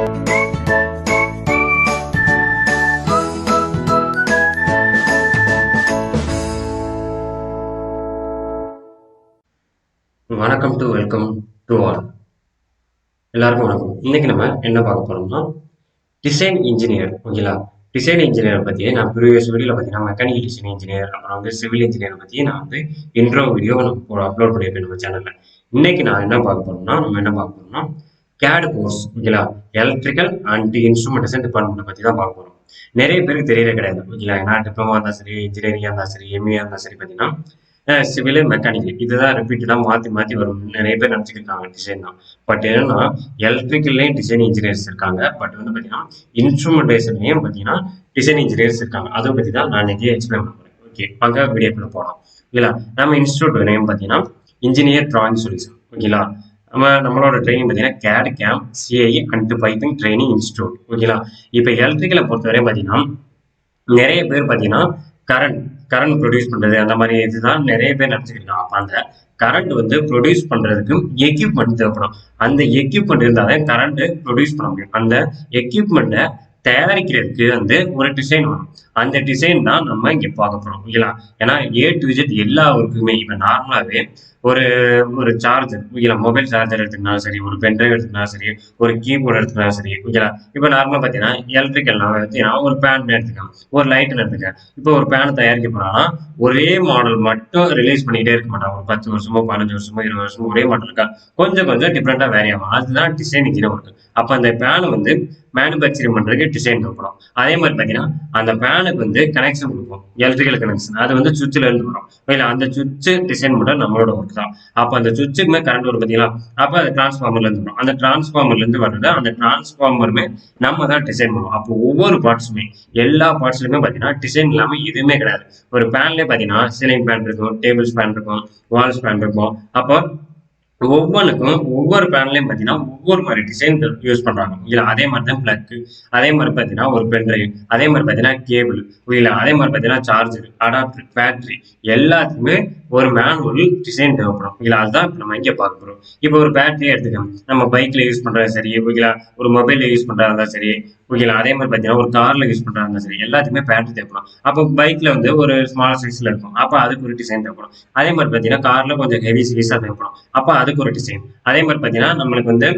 வணக்கம் to welcome to all. எல்லாருக்கும் வணக்கம். இன்னைக்கு நம்ம என்ன பார்க்க போறோம்னா டிசைன் இன்ஜினியர். ஓகேங்களா? டிசைன் இன்ஜினியர் பத்தி நான் ப்ரீவியஸ் வீடியோல பார்த்தீங்கன்னா மெக்கானிக்கல் டிசைன் இன்ஜினியர் அப்புறம் சிவில் இன்ஜினியர் பத்தி நான் இன்ட்ரோ வீடியோ அப்லோட் பண்ணியிருக்கேன் நம்ம சேனல்ல. இன்னைக்கு நான் என்ன பார்க்க போறோம்னா கேட் கோர்ஸ். ஓகேங்களா? எலக்ட்ரிக்கல் அண்ட் இன்ஸ்ட்ருமெண்டேஷன் டிபார்ட்மெண்ட் பத்தி தான் பார்க்க போறோம். நிறைய பேருக்கு தெரியல கிடையாது. ஓகேங்களா? ஏன்னா டிப்ளமா இருந்தா சரி, இன்ஜினியரிங்கா இருந்தா சரி, எம்ஏ இருந்தா சரி பார்த்தீங்கன்னா சிவில் மெக்கானிக்கல் இதுதான் ரிப்பீட்டடா மாத்தி வரும். நிறைய பேர் நினைச்சிட்டு இருக்காங்க டிசைன் தான். பட் என்னன்னா எலக்ட்ரிக்கல்லையும் டிசைன் இன்ஜினியர்ஸ் இருக்காங்க. பட் பாத்தீங்கன்னா இன்ஸ்ட்ருமெண்டேஷன்லயும் பாத்தீங்கன்னா டிசைன் இன்ஜினியர்ஸ் இருக்காங்க. அதை பத்தி தான் நான் இன்னைக்கு எக்ஸ்பிளைன் பண்ண போறேன். ஓகே, வாங்க வீடியோக்குள்ள போகலாம். ஓகேங்களா? நம்ம இன்ஸ்டியூட் நேம் பாத்தீங்கன்னா இன்ஜினியர் டிராயிங் சொல்யூஷன். ஓகேங்களா? நம்மளோட ட்ரைனிங் பார்த்தீங்கன்னா CAD CAM CI and piping training institute. ஓகேங்களா? இப்போ எலக்ட்ரிக்கலை பொறுத்தவரை பார்த்தீங்கன்னா நிறைய பேர் பார்த்தீங்கன்னா கரண்ட் கரண்ட் ப்ரொடியூஸ் பண்றது அந்த மாதிரி இதுதான் நிறைய பேர் நினைச்சுக்கிட்டாங்க. அப்ப அந்த கரண்ட் ப்ரொடியூஸ் பண்றதுக்கு எக்யூப்மெண்ட் தேவைப்படும். அந்த எக்யூப்மெண்ட் இருந்தாதான் கரண்ட் ப்ரொடியூஸ் பண்ண முடியும். அந்த எக்யூப்மெண்ட்டை தயாரிக்கிறதுக்கு ஒரு டிசைன் வரும். அந்த டிசைன் தான் நம்ம இங்க பார்க்க போறோம். ஓகேங்களா? ஏன்னா ஏ டு இசட் எல்லா ஒர்க்குமே இப்ப நார்மலாவே ஒரு ஒரு சார்ஜர், ஓகேங்களா? மொபைல் சார்ஜர் எடுத்துக்கினாலும் சரி, ஒரு பென்ட்ரைவ் எடுத்துக்கினாலும் சரி, ஒரு கீபோர்டு எடுத்துக்கினாலும் சரி, ஓகேங்களா? இப்ப நார்மலா பாத்தீங்கன்னா எலக்ட்ரிக்கல் எடுத்தீங்கன்னா ஒரு பேன் எடுத்துக்கலாம், ஒரு லைட் எடுத்துக்க. இப்போ ஒரு பேன் தயாரிக்க போறாங்கன்னா ஒரே மாடல் மட்டும் ரிலீஸ் பண்ணிட்டே இருக்க மாட்டாங்க. ஒரு 10 வருஷமோ 15 வருஷமோ 20 வருஷமோ ஒரே மாடல் இருக்கா, கொஞ்சம் கொஞ்சம் டிஃப்ரெண்டா வேரி ஆகும். அதுதான் டிசைன் இன்ஜினியர் ஒர்க். அப்ப அந்த பேன் மேனுபேக்சரிங் பண்றதுக்கு டிசைன் தேவைப்படும். அதே மாதிரி பாத்தீங்கன்னா அந்த பேனுக்கு கனெக்ஷன் கொடுப்போம், எலக்ட்ரிக்கல் கனெக்ஷன். அது சுவிட்ச்ல இருந்து வரும். இல்ல அந்த சுவிட்ச் டிசைன் மட்டும் நம்மளோட ஒர்க் தான். அப்ப அந்த சுவிட்சுக்குமே கரண்ட் வரும் பாத்தீங்களா? அப்ப அது டிரான்ஸ்ஃபார்மர்ல இருந்து வரும். அந்த டிரான்ஸ்ஃபார்மர்ல இருந்து வர்றது அந்த டிரான்ஸ்ஃபார்மருமே நம்ம தான் டிசைன் பண்ணுவோம். அப்போ ஒவ்வொரு பார்ட்ஸுமே எல்லா பார்ட்ஸ்லயுமே பாத்தீங்கன்னா டிசைன் இல்லாம எதுவுமே கிடையாது. ஒரு பேன்லயே பாத்தீங்கன்னா சீலிங் ஃபேன் இருக்கும், டேபிள் ஃபேன் இருக்கும், வால்ஸ் ஃபேன் இருக்கும். அப்போ ஒவ்வொன்றுக்கும் ஒவ்வொரு பேனலையும் பார்த்தீங்கன்னா ஒவ்வொரு மாதிரி டிசைன் யூஸ் பண்றாங்க. இல்ல அதே மாதிரி தான் பிளக், அதே மாதிரி பார்த்தீங்கன்னா ஒரு பென்ட்ரைவ், அதே மாதிரி பார்த்தீங்கன்னா கேபிள், இல்ல அதே மாதிரி பார்த்தீங்கன்னா சார்ஜர், அடாப்டர், பேட்டரி எல்லாத்துக்குமே ஒரு மேனுவல் டிசைன் தேவைப்படும். இல்ல அதுதான் நம்ம இங்கே பார்க்க போறோம். இப்போ ஒரு பேட்டரியே எடுத்துக்கலாம், நம்ம பைக்ல யூஸ் பண்றது சரி, ஓகேங்களா? ஒரு மொபைல்ல யூஸ் பண்றதா இருந்தா சரி, ஓகேங்களா? அதே மாதிரி பார்த்தீங்கன்னா ஒரு கார்ல யூஸ் பண்றதா இருந்தா சரி, எல்லாத்துக்குமே பேட்டரி தேவைப்படும். அப்போ பைக்ல ஒரு ஸ்மால் சைஸ்ல இருக்கும், அப்ப அதுக்கு ஒரு டிசைன் தேவைப்படும். அதே மாதிரி பார்த்தீங்கன்னா கார்ல கொஞ்சம் ஹெவி சைஸா தேவைப்படும், அப்ப அதுக்கு ஒரு டிசைன். அதே மாதிரி பார்த்தீங்கன்னா நம்மளுக்கு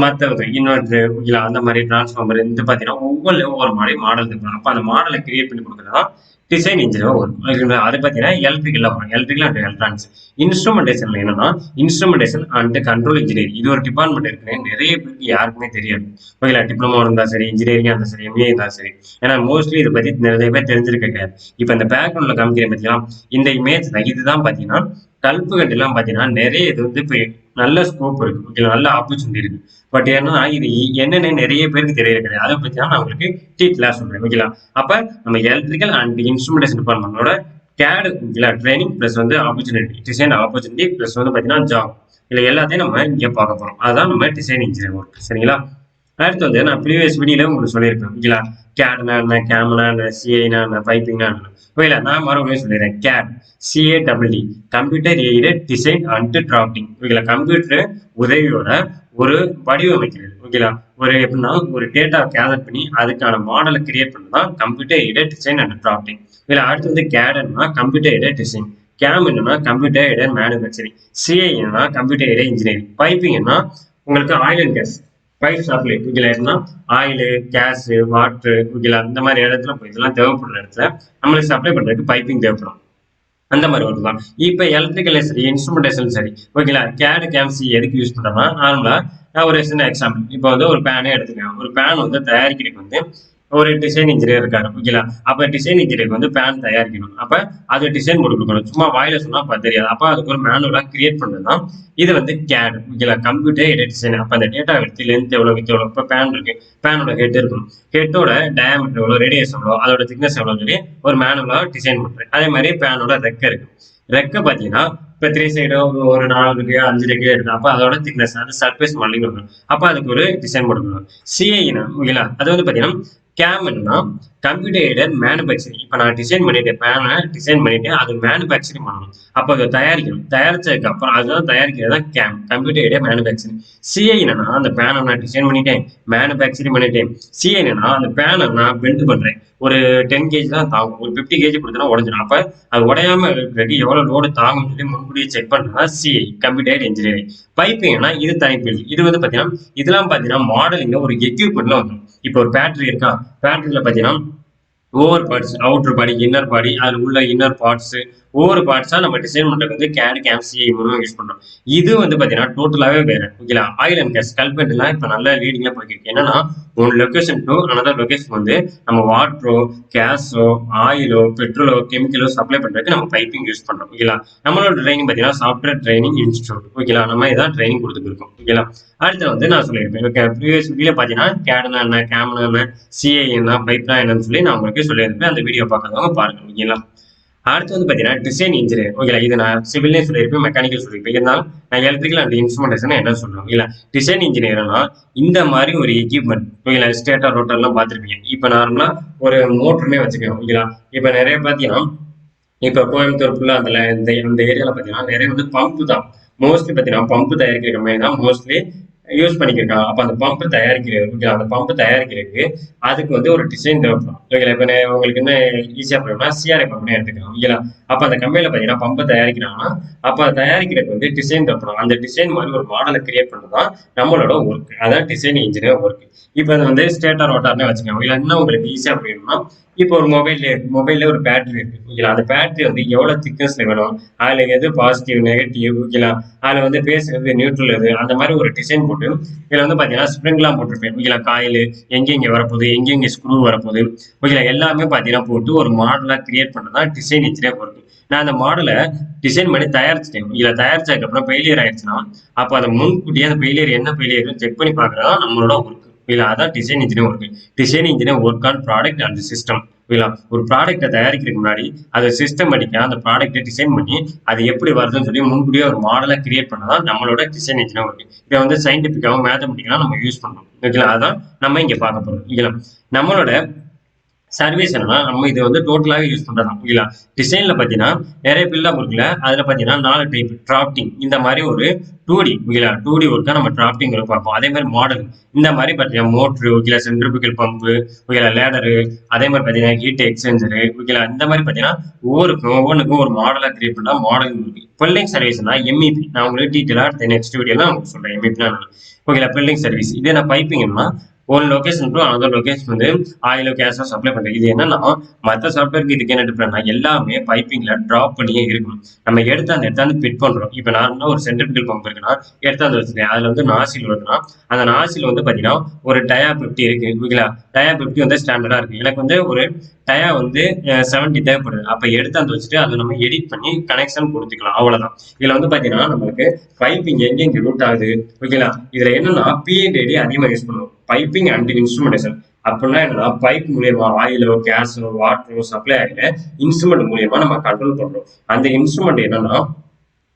மற்ற இன்வெர்டர், ஓகேங்களா? அந்த மாதிரி டிரான்ஸ்ஃபார்மர் பார்த்தீங்கன்னா ஒவ்வொரு மாதிரி மாடல் தேவைப்படும். அப்ப அந்த மாடலை கிரியேட் பண்ணி கொடுக்குறதா டிசைன் இன்ஜினியர் வரும். அது பார்த்தீங்கன்னா எலக்ட்ரிக்கல்ல வரும், எலக்ட்ரிக்கல் அண்ட் எலக்ட்ரானிக்ஸ். இன்ஸ்ட்ருமெண்டேஷன்ல என்னன்னா இன்ஸ்ட்ருமெண்டேஷன் அண்ட் கண்ட்ரோல் இன்ஜினியர், இது ஒரு டிபார்ட்மெண்ட் இருக்குன்னு நிறைய பேருக்கு யாருக்குமே தெரியாது. ஓகேங்களா? டிப்ளமோ இருந்தா சரி, இன்ஜினியரிங்கா இருந்தா சரி, எம்ஏ இருந்தா சரி, ஏன்னா மோஸ்ட்லி இதை பத்தி நிறைய பேர் தெரிஞ்சிருக்க கிடையாது. இப்ப இந்த பேக்ரவுண்ட்ல காமிக்கிறேன் பார்த்தீங்கன்னா இந்த இமேஜ் இதுதான் பார்த்தீங்கன்னா கல்புகள் எல்லாம் பார்த்தீங்கன்னா நிறைய இது இப்ப நல்ல ஸ்கோப் இருக்கு, ஓகேங்களா? நல்ல ஆப்பர்ச்சுனிட்டி இருக்கு. பட் ஏன்னா இது என்னன்னு நிறைய பேருக்கு தெரியல கிடையாது. அதை பத்தி தான் நான் உங்களுக்கு கிளாஸ் சொல்றேன். ஓகேங்களா? அப்ப நம்ம எலக்ட்ரிக்கல் அண்ட் இன்ஸ்ட்ருமெண்டேஷன் டிபார்ட்மெண்டோட கேட், ஓகேங்களா? Training plus opportunity, design opportunity plus பாத்தீங்கன்னா ஜாப், இல்ல எல்லாத்தையும் நம்ம இங்க பார்க்க போறோம். அதுதான் நம்ம டிசைன் இன்ஜினியர் ஒர்க். சரிங்களா? அடுத்து நான் ப்ரீவியஸ் வீடியோல உங்களுக்கு சொல்லியிருப்பேன். ஓகேங்களா? கேட்னா என்ன, கேம்னா என்ன, சிஐனா என்ன, பைப்பிங்னா என்ன. ஓகேங்களா? நான் மறுபடியும் சொல்லிடுறேன். கேட் சிஏடபிள்டி, computer aided design and drafting. ஓகேங்களா? கம்ப்யூட்டர் உதவியோட ஒரு வடிவமைக்கிறது. ஓகேங்களா? எப்படின்னா ஒரு டேட்டா கேதர் பண்ணி அதுக்கான மாடலை கிரியேட் பண்ணதான் computer aided design and drafting. இதுல அடுத்து கேட்னா கம்ப்யூட்டர் எய்டட் டிசைன், கேம் என்னன்னா கம்ப்யூட்டர் எய்டட் மேனுஃபேக்சரிங், சிஐ என்னன்னா கம்ப்யூட்டர் எய்டட் இன்ஜினியரிங், பைப்பிங் என்ன உங்களுக்கு oil and gas pipe supply. ஓகேங்களா? ஆயில், கேஸ், வாட்டர், ஓகேங்களா? இந்த மாதிரி இடத்துல இதெல்லாம் தேவைப்படுற இடத்துல நம்மளுக்கு சப்ளை பண்றதுக்கு பைப்பிங் தேவைப்படும். அந்த மாதிரி ஒர்க் தான். இப்ப எலக்ட்ரிக்கல் சரி, இன்ஸ்ட்ருமெண்டேஷன் சரி, ஓகேங்களா? கேட் கேம்சி எதுக்கு யூஸ் பண்றோம்னா நார்மலா ஒரு சின்ன எக்ஸாம்பிள், இப்போ ஒரு பேனே எடுத்துக்கலாம். ஒரு பேன் தயாரிக்கிறதுக்கு ஒரு டிசைன் இன்ஜினியர் இருக்காரு, ஓகேங்களா? அப்ப டிசைன் இன்ஜினியருக்கு பேன் தயாரிக்கணும். அப்ப அது டிசைன் போட்டு கொடுக்கணும். சும்மா வாயில சொன்னா தெரியாது. அப்ப அதுக்கு ஒரு மேனுவலா கிரியேட் பண்றதுதான் இது கேட், ஓகேங்களா? Computer aided design. அப்ப அந்த டேட்டா எடுத்து லென்த் எவ்வளவு, வித் எவ்வளவு, இப்ப பேன் இருக்கு, பேனோட ஹெட் இருக்கும், ஹெட்டோட டயாமீட்டர் எவ்வளவு, ரேடியஸ் எவ்வளவு, அதோட திக்னஸ் எவ்வளவு சொல்லி ஒரு மேனுவலா டிசைன் பண்றேன். அதே மாதிரி பேனோட ரெக்க இருக்கு. ரெக்க பாத்தீங்கன்னா இப்ப 3 சைடு ஒரு 4 இருக்கு, 5 இருக்கு. அப்ப அதோட திக்னஸ், அது சர்ஃபேஸ் மாடலிங் வரும். அப்ப அதுக்கு ஒரு டிசைன் கொடுக்கணும். சிஐ, ஓகேங்களா? அது பாத்தீங்கன்னா கேம்னா கம்ப்யூட்டர் எய்டட் மேனுஃபேக்சரிங். இப்போ நான் டிசைன் பண்ணிட்டேன், பேனை டிசைன் பண்ணிட்டு அது மேனுஃபேக்சரிங் பண்ணணும். அப்போ அதை தயாரிக்கணும். தயாரிச்சதுக்கு அப்புறம் அதுதான் தயாரிக்கிறது தான் game, computer aided manufacturing. CI என்னன்னா அந்த பேனை நான் டிசைன் பண்ணிட்டேன், மேனுஃபேக்சரிங் பண்ணிட்டேன். சிஐ என்னன்னா அந்த பேனை நான் பெண்ட் பண்றேன். ஒரு 10 கேஜி தான் தாங்கும், ஒரு 50 கேஜி கொடுத்தனா உடஞ்சிடும். அப்ப அது உடையாம இருக்கிறதுக்கு எவ்வளவு லோடு தாங்கும்னு சொல்லி முன்கூட்டியே செக் பண்றதா சிஐ, கம்ப்யூட்டர் இன்ஜினியரிங். பைப்பிங்னா இது தனிப்பீல். இது வந்து பாத்தீங்கன்னா இதெல்லாம் பாத்தீங்கன்னா மாடலிங்ல ஒரு எக்யூப்மெண்ட்ல வந்துடும். இப்போ ஒரு பேட்டரி இருக்கா, பேட்டரியில பாத்தீங்கன்னா ஓவர் பார்ட்ஸ், அவுட்டர் பாடி, இன்னர் பாடி, அது உள்ள இன்னர் பார்ட்ஸ், ஒவ்வொரு பார்ட்ஸா நம்ம டிசைன் பண்றதுக்கு வந்து கேட், கேம், சிஐ மூலமா யூஸ் பண்றோம். இது வந்து பாத்தீங்கன்னா டோட்டலாவே வேற. ஓகேங்களா? ஆயில் அண்ட் கேஸ் கல்பெட் எல்லாம் இப்ப நல்ல லீடிங்ல போயிட்டு இருக்கு. என்னன்னா ஒரு லொகேஷன் டு அனதர் லொகேஷன் வந்து நம்ம வாட்டரோ, கேஸோ, ஆயிலோ, பெட்ரோலோ, கெமிக்கலோ சப்ளை பண்றதுக்கு நம்ம பைப்பிங் யூஸ் பண்றோம். ஓகேங்களா? நம்மளோட ட்ரைனிங் பாத்தீங்கன்னா சாஃப்ட்வேர் ட்ரைனிங் இன்ஸ்டியூட். ஓகேங்களா? நம்ம இதான் ட்ரைனிங் கொடுத்துருக்கோம். ஓகேங்களா? அடுத்து வந்து நான் சொல்லியிருப்பேன். ஓகே, ப்ரீவியஸ் வீடியோ பாத்தீங்கன்னா கேடுனா என்ன, கேம்னா என்ன, சிஐ என்ன, பைப்னா என்னன்னு சொல்லி நான் உங்களுக்கு சொல்லியிருப்பேன். அந்த வீடியோ பார்க்காதவங்க பாருங்க. ஓகேங்களா? அடுத்து வந்து பாத்தீங்கன்னா டிசைன் இன்ஜினியர். ஓகேங்களா? இது நான் சிவில்லே சொல்லியிருப்பேன், மெக்கானிக்கல் சொல்லியிருப்பேன். இருந்தாலும் நான் எலக்ட்ரிக்கல் அண்ட் இன்ஸ்ட்ருமெண்டேஷன் என்ன சொல்றேன். ஓகேங்களா? டிசைன் இன்ஜினியர்னா இந்த மாதிரி ஒரு எக்யூப்மெண்ட். ஓகேங்களா? ஸ்டேட்டர் ரோட்டர் எல்லாம் பார்த்திருப்பீங்க. இப்ப நார்மலா ஒரு மோட்டருமே வச்சுக்கோங்க. ஓகேங்களா? இப்ப நிறைய பாத்தீங்கன்னா இப்ப கோயம்புத்தூர் ஃபுல்லா அந்த அந்த ஏரியால பாத்தீங்கன்னா நிறைய வந்து பம்ப் தான் மோஸ்ட்லி. பாத்தீங்கன்னா பம்ப் தயாரிக்கிற கம்பெனி தான் மோஸ்ட்லி யூஸ் பண்ணிக்கிருக்காங்க. அப்ப அந்த பம்ப் தயாரிக்கிறது, அந்த பம்ப் தயாரிக்கிறதுக்கு அதுக்கு வந்து ஒரு டிசைன் தேவைப்படும். ஓகேங்களா? இப்ப உங்களுக்கு என்ன ஈஸியா போயிடும்னா சிஆர்ஐ கம்பெனி எடுத்துக்கலாம். ஓகேங்களா? அப்ப அந்த கம்பெனில பாத்தீங்கன்னா பம்ப் தயாரிக்கிறாங்கன்னா அப்ப அதை தயாரிக்கிறதுக்கு வந்து டிசைன் தேவைப்படும். அந்த டிசைன் மாதிரி ஒரு மாடலை கிரியேட் பண்றதுதான் நம்மளோட ஒர்க். அதான் டிசைன் இன்ஜினியர் ஒர்க். இப்ப அது வந்து ஸ்டேட்டர் ரோட்டார்னு வச்சுக்கோங்க. இல்ல இன்னும் உங்களுக்கு ஈஸியா போயிடும்னா இப்போ ஒரு மொபைல்ல ஒரு பேட்டரி இருக்கு. ஓகேங்களா? அந்த பேட்டரி வந்து எவ்வளவு திக்னஸ்ல வேணும், அதுல எது பாசிட்டிவ், நெகட்டிவ், ஓகேங்களா? அதுல வந்து பேஸ் எது, நியூட்ரல் எது, அந்த மாதிரி ஒரு டிசைன் போட்டு இதுல வந்து பாத்தீங்கன்னா ஸ்ப்ரிங் எல்லாம் போட்டிருப்பேன். ஓகேங்களா? காயில் எங்க வரப்போகுது, எங்க ஸ்க்ரூ வரப்போகுது, ஓகேங்களா? எல்லாமே பாத்தீங்கன்னா போட்டு ஒரு மாடலா கிரியேட் பண்றதுதான் டிசைன் இன்ஜினியர் ஒர்க். நான் அந்த மாடலை டிசைன் பண்ணி தயாரிச்சிட்டேன். இதுல தயாரிச்சதுக்கு அப்புறம் ஃபெயிலியர் ஆயிடுச்சுன்னா அப்ப அதை முன்கூட்டியே அந்த ஃபெயிலியர் என்ன ஃபெயிலியர் செக் பண்ணி பாக்குறதா நம்மளோட ஒர்க். இல்ல அதான் design engineer work. Design engineer work on product and system. ஓகேங்களா? ஒரு ப்ராடக்ட்டை தயாரிக்கிறதுக்கு முன்னாடி அதை சிஸ்டமேட்டிக்கா அந்த ப்ராடக்ட்டை டிசைன் பண்ணி அது எப்படி வருதுன்னு சொல்லி முன்கூட்டியே ஒரு மாடலை கிரியேட் பண்ணதான் நம்மளோட டிசைன் இன்ஜினியர் ஒர்க். இதை வந்து சயின்டிபிக்காவும் மேத்தமெட்டிக்கலா நம்ம யூஸ் பண்றோம். ஓகேங்களா? அதான் நம்ம இங்க பார்க்க போறோம். ஓகேங்களா? நம்மளோட சர்வீஸ் என்னன்னா நம்ம இது வந்து டோட்டலாவே யூஸ் பண்றோம். ஓகேங்களா? டிசைன்ல பாத்தீங்கன்னா நிறைய பில்டப் இருக்குல்ல, அதுல பாத்தீங்கன்னா 4 டைப் டிராப்டிங். இந்த மாதிரி ஒரு 2D. ஓகேங்களா? 2D ஒர்க்கா நம்ம டிராப்டிங் பார்ப்போம். அதே மாதிரி மாடல் இந்த மாதிரி பாத்தீங்கன்னா மோட்ரு, ஓகேங்களா, சென்ட்ரிபிகல் பம்பு, ஓகேங்களா, லேடரு, அதே மாதிரி பாத்தீங்கன்னா ஹீட் எக்ஸ்சேஞ்சரு, ஓகேங்களா, இந்த மாதிரி பாத்தீங்கன்னா ஒவ்வொன்றுக்கும் ஒரு மாடலா கிரியேட் பண்ணா மாடல் இருக்கு. பில்டிங் சர்வீஸ்னா எம்இபி. நான் உங்களுக்கு டீட்டெயிலா நெக்ஸ்ட் வீடியோல உங்களுக்கு சொல்றேன் எம்இபினா. ஓகேங்களா? Building service. இதே நான் பைப்பிங்னா ஒரு லொகேஷன் டு அனதர் லொகேஷன் வந்து ஆயிலோ கேஸோ சப்ளை பண்றது. இது என்னன்னா மற்ற சாஃப்ட்வேருக்கு இதுக்கு என்ன டிஃபரெண்ட்னா எல்லாமே பைப்பிங்ல டிராப் பண்ணியே இருக்கணும். நம்ம எடுத்து அந்த இடத்த வந்து ஃபிட் பண்றோம். இப்ப நார்மலா ஒரு சென்ட்ரிபிகல் பம்ப் இருக்குன்னா எடுத்து அந்த வச்சுருக்கேன். அதுல வந்து நாசில் வருதுன்னா அந்த நாசில் வந்து பாத்தீங்கன்னா ஒரு டயா 50 இருக்கு. ஓகேங்களா? டயா 50 வந்து ஸ்டாண்டர்டா இருக்கு. எனக்கு வந்து ஒரு டயா வந்து 70 தேவைப்படுது. அப்ப எடுத்து அந்த வச்சுட்டு அதை நம்ம எடிட் பண்ணி கனெக்ஷன் கொடுத்துக்கலாம். அவ்வளவுதான். இதுல வந்து பாத்தீங்கன்னா நம்மளுக்கு பைப்பிங் எங்க ரூட் ஆகுது. ஓகேங்களா? இதுல என்னன்னா பிஎன்ஐடி அதிகமா யூஸ் பண்ணுவோம். Piping and instrumentation. அப்படின்னா என்னன்னா பைப் மூலியமா ஆயிலோ, கேஸோ, வாட்டரோ சப்ளை ஆகல இன்ஸ்ட்ருமெண்ட் மூலியமா நம்ம கண்ட்ரோல் பண்றோம். அந்த இன்ஸ்ட்ருமெண்ட் என்னன்னா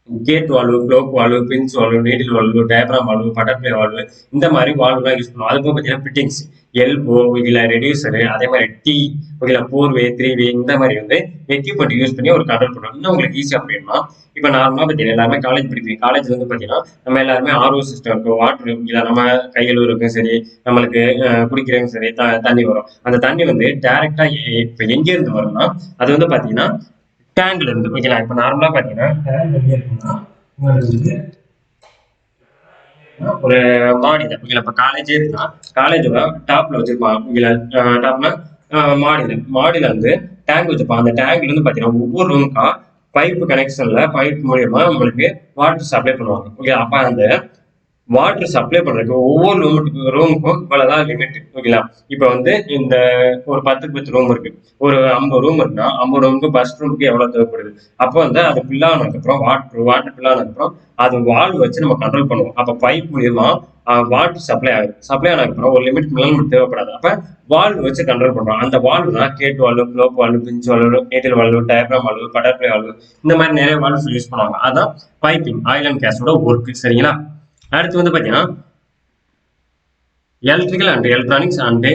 gate valve, globe valve, pinch valve, needle valve, diaphragm valve, butterfly valve, இந்த மாதிரி வால்வுலாம் யூஸ் பண்ணுவோம். அது போக பார்த்தீங்கன்னா ஃபிட்டிங்ஸ், எல்போ, ஓகேங்களா, ரெடியூசரு, அதே மாதிரி டீ, ஓகேங்களா, 4 வே 3 வே இந்த மாதிரி வந்து எக்யூப்மெண்ட் யூஸ் பண்ணி ஒரு கண்ட்ரோல் பண்ணுவோம். இன்னும் உங்களுக்கு ஈஸியா புரியணும்னா இப்போ நார்மலா பார்த்தீங்கன்னா எல்லாருமே காலேஜ் படிப்பீங்க. காலேஜ் வந்து பார்த்தீங்கன்னா நம்ம எல்லாருமே ஆர்ஓ சிஸ்டம் இருக்கும், வாட்டர், ஓகேங்களா, நம்ம கையெழுவுறதுக்கும் சரி, நம்மளுக்கு குடிக்கிறதுக்கும் சரி தண்ணி வரும். அந்த தண்ணி வந்து டைரக்டா இப்போ எங்க இருந்து வரும்னா அது வந்து பார்த்தீங்கன்னா டேங்க்ல இருந்து. ஓகேங்களா? இப்போ நார்மலா பார்த்தீங்கன்னா டேங்க் எங்க இருக்குன்னா உங்களுக்கு வந்து ஒரு மாடி தான். ஓகேங்களா? இப்போ காலேஜே இருக்குன்னா காலேஜோட டாப்ல வச்சிருப்பாங்க. ஓகேங்களா? டாப்னா மாடியில வந்து டேங்க் வச்சிருப்பாங்க. அந்த டேங்க்ல இருந்து பார்த்தீங்கன்னா ஒவ்வொரு ரூமுக்கா பைப் கனெக்ஷன்ல பைப் மூலியமா உங்களுக்கு வாட்டர் சப்ளை பண்ணுவாங்க. ஓகே, அப்ப அந்த வாட்டர் சப்ளை பண்றதுக்கு ஒவ்வொரு ரூமுக்கும் இவ்வளவுதான் லிமிட். ஓகேங்களா? இப்ப வந்து இந்த ஒரு 10க்கு 10 ரூம் இருக்கு. ஒரு 50 ரூம் இருக்குன்னா 50 ரூமுக்கு ஃபர்ஸ்ட் ரூமுக்கு எவ்வளவு தேவைப்படுது. அப்போ வந்து அது ஃபில் ஆனதுக்கு அப்புறம் வாட்டர் ஃபில் ஆனதுக்கு அப்புறம் அது வால்வ் வச்சு நம்ம கண்ட்ரோல் பண்ணுவோம். அப்ப பைப் மூலியமா வாட்டர் சப்ளை ஆகுது. சப்ளை ஆனதுக்கு அப்புறம் ஒரு லிமிட் மேல நமக்கு தேவைப்படாது. அப்ப வால்வ் வச்சு கண்ட்ரோல் பண்றோம். அந்த வால்வ் தான் gate valve, globe valve, pinch valve, needle valve, diaphragm valve, butterfly valve, இந்த மாதிரி நிறைய வால்வ்ஸ் யூஸ் பண்ணுவாங்க. அதான் பைப்பிங் ஆயில் அண்ட் கேஸோட ஒர்க். சரிங்களா? அடுத்து வந்து பாத்தீங்கன்னா electrical and electronics and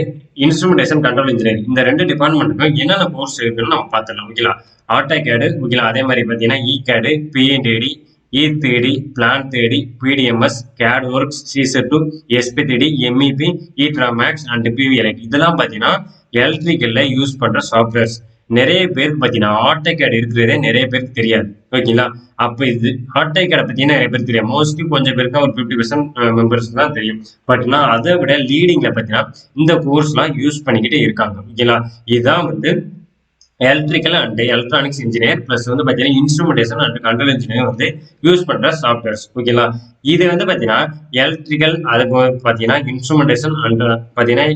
instrumentation control engineering இந்த 2 டிபார்ட்மெண்ட்டுக்கும் என்னென்ன கோர்ஸ் இருக்குன்னு நம்ம பார்த்துடலாம். ஓகேங்களா? ஆட்டோகேடு ஓகேங்களா? அதே மாதிரி பார்த்தீங்கன்னா இகேடு, PNDT, இ3டி, plan 3டி, PDMS, gate works, சிசெட்2, எஸ்பி3டி, MEP, இட்ராமேக்ஸ் and பிவிஎல்ஐ இதெல்லாம் பார்த்தீங்கன்னா எலக்ட்ரிக்கல்ல யூஸ் பண்ற சாஃப்ட்வேர்ஸ். நிறைய பேருக்கு பார்த்தீங்கன்னா ஆட்டோகேட் இருக்கிறதே நிறைய பேருக்கு தெரியாது. ஓகேங்களா? அப்ப இது ஆட்டோகேட பத்தி நிறைய பேருக்கு தெரியும். மோஸ்ட்லி கொஞ்சம் பேருக்கு ஒரு 50% மெம்பர்ஸ் தான் தெரியும். பட் நான் அதை விட லீடிங்ல பார்த்தீங்கன்னா இந்த கோர்ஸ்லாம் யூஸ் பண்ணிக்கிட்டே இருக்காங்க. ஓகேங்களா? இதுதான் வந்து electrical and electronics engineer plus வந்து பார்த்தீங்கன்னா இன்ஸ்ட்ருமெண்டேஷன் அண்ட் கண்ட்ரோல் இன்ஜினியர் வந்து யூஸ் பண்ற சாஃப்ட்வேர்ஸ். ஓகேங்களா? இது வந்து பார்த்தீங்கன்னா எலக்ட்ரிக்கல் அதுக்கு பார்த்தீங்கன்னா இன்ஸ்ட்ருமெண்டேஷன் அண்ட் பார்த்தீங்கன்னா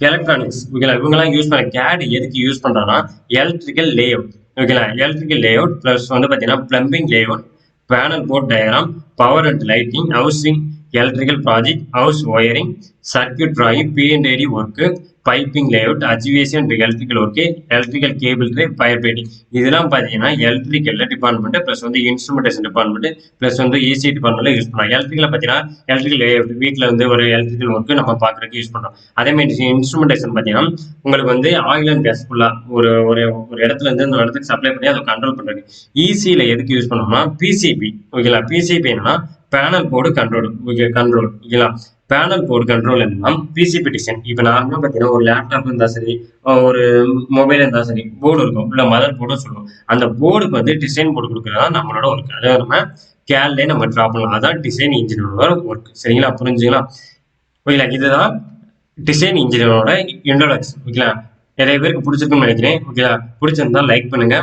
எலக்ட்ரானிக்ஸ் ஓகேங்களா? இவங்கெல்லாம் யூஸ் பண்ண கேட் எதுக்கு யூஸ் பண்றாங்கன்னா எலக்ட்ரிக்கல் லே அவுட் ஓகேங்களா? எலக்ட்ரிக்கல் லே அவுட் பிளஸ் வந்து பார்த்தீங்கன்னா plumbing layout, panel board diagram, power and lighting, housing, electrical project, house wiring, circuit drawing, பிஎன்டிடி ஒர்க்கு, பைப்பிங் லேஅவுட், அஜிவேஷன் electrical work, electrical cable tray, fire fighting இதெல்லாம் பார்த்தீங்கன்னா electrical department plus வந்து instrumentation department plus வந்து EC டிபார்ட்மெண்ட்ல use பண்ணலாம். Electrical பார்த்தீங்கன்னா electrical layout வீட்டில் வந்து ஒரு எலக்ட்ரிக்கல் ஒர்க்கு நம்ம பார்க்குறதுக்கு யூஸ் பண்ணலாம். அதே மாதிரி இன்ஸ்ட்ருமெண்டேஷன் பார்த்தீங்கன்னா உங்களுக்கு வந்து ஆயில் அண்ட் கேஸ் ஃபுல்லாக ஒரு ஒரு ஒரு இடத்துல இருந்து அந்த இடத்துக்கு சப்ளை பண்ணி அதை கண்ட்ரோல் பண்ணுறது. ஈசியில் எதுக்கு யூஸ் பண்ணோம்னா பிசிபி ஓகேங்களா? பிசிபி என்னன்னா பேனல் போர்டு கண்ட்ரோல் ஓகேங்களா? பேனல் போர்டு கண்ட்ரோல் என்னன்னா பிசிபி டிசைன். இப்போ நார்மலாக பார்த்தீங்கன்னா ஒரு லேப்டாப் இருந்தால் சரி ஒரு மொபைல் இருந்தால் சரி போர்டு இருக்கும் இல்லை மதர் போர்டும் சொல்லுவோம். அந்த போர்டுக்கு வந்து டிசைன் போர்டு கொடுக்குறதா நம்மளோட ஒர்க். அதை நம்ம கேல்லே நம்ம ட்ரா பண்ணலாம். அதான் டிசைன் இன்ஜினியரோட ஒர்க். சரிங்களா? புரிஞ்சுங்களா? ஓகேங்களா? இதுதான் டிசைன் இன்ஜினியரோட இன்ட்ரோடக்ஷன். ஓகேங்களா? நிறைய பேருக்கு பிடிச்சிருக்குன்னு நினைக்கிறேன். ஓகேங்களா? பிடிச்சிருந்தா லைக் பண்ணுங்க,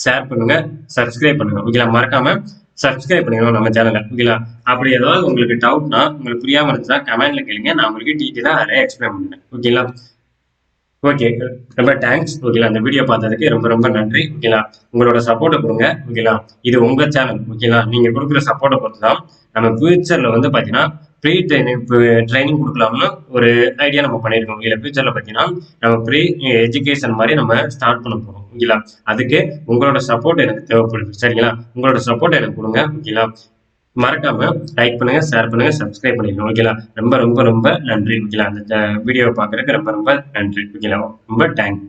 ஷேர் பண்ணுங்க, சப்ஸ்கிரைப் பண்ணுங்க. ஓகேங்களா? மறக்காம சப்ஸ்கிரைப் பண்ணிக்கணும் நம்ம சேனலை. ஓகேங்களா? அப்படி ஏதாவது உங்களுக்கு டவுட்னா உங்களுக்கு புரியாம இருந்துச்சுன்னா கமெண்ட்ல கேளுங்க. நான் உங்களுக்கு டீட்டெயிலாக அதில் எக்ஸ்பிளைன் பண்ணுறேன். ஓகேங்களா? ஓகே, ரொம்ப தேங்க்ஸ். ஓகேங்களா? அந்த வீடியோ பார்த்ததுக்கு ரொம்ப ரொம்ப நன்றி. ஓகேங்களா? உங்களோட சப்போர்ட்டை கொடுங்க. ஓகேங்களா? இது உங்க சேனல். ஓகேங்களா? நீங்க கொடுக்குற சப்போர்ட்டை பொறுத்து தான் நம்ம ஃபியூச்சர்ல வந்து பார்த்தீங்கன்னா ஃப்ரீ ட்ரைனிங் கொடுக்கலாம்னு ஒரு ஐடியா நம்ம பண்ணியிருக்கோம். இல்லை ஃபியூச்சர்ல பார்த்தீங்கன்னா நம்ம ஃப்ரீ எஜுகேஷன் மாதிரி நம்ம ஸ்டார்ட் பண்ண போறோம். ஓகேங்களா? அதுக்கு உங்களோட சப்போர்ட் எனக்கு தேவைப்படுது. சரிங்களா? உங்களோட சப்போர்ட் எனக்கு கொடுங்க. ஓகேங்களா? மறக்காம லைக் பண்ணுங்க, ஷேர் பண்ணுங்க, சப்ஸ்கிரைப் பண்ணிக்கணும். ஓகேங்களா? ரொம்ப ரொம்ப ரொம்ப நன்றி. ஓகேங்களா? அந்த வீடியோவை பார்க்கறதுக்கு ரொம்ப ரொம்ப நன்றி. ஓகேங்களா? ரொம்ப தேங்க்ஸ்.